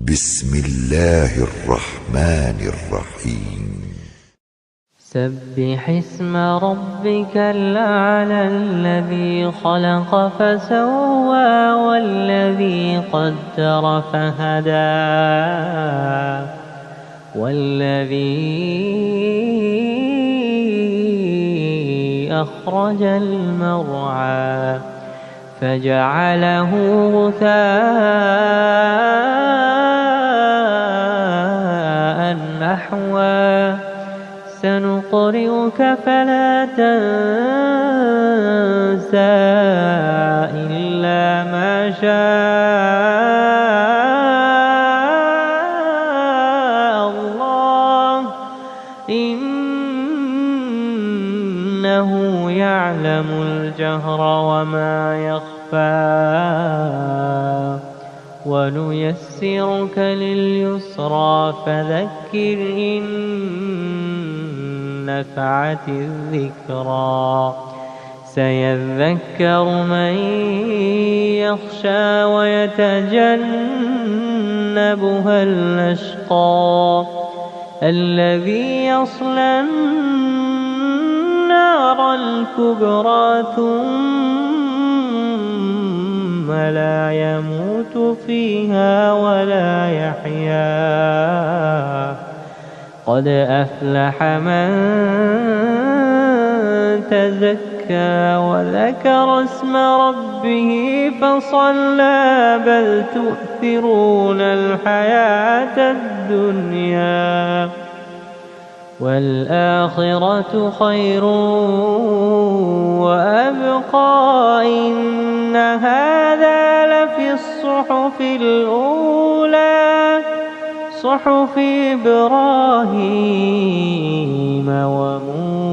بسم الله الرحمن الرحيم سبح اسم ربك الأعلى الذي خلق فسوى والذي قدر فهدى والذي أخرج المرعى فجعله غثاء نحوا سنقرئك فلا تنسى إلا ما شاء الله إنه يعلم الجهر وما يخفى ونيسرك لليسرى فذكر إن نفعت الذكرى سيذكر من يخشى ويتجنبها الأشقى الذي يصلى النار الكبرى ثم لا يموت فيها ولا يحيا قد أفلح من تزكى وذكر اسم ربه فصلى بل تؤثرون الحياة الدنيا والآخرة خير وأبقى إن هذا لفي الصحف الأولى صحف إبراهيم وموسى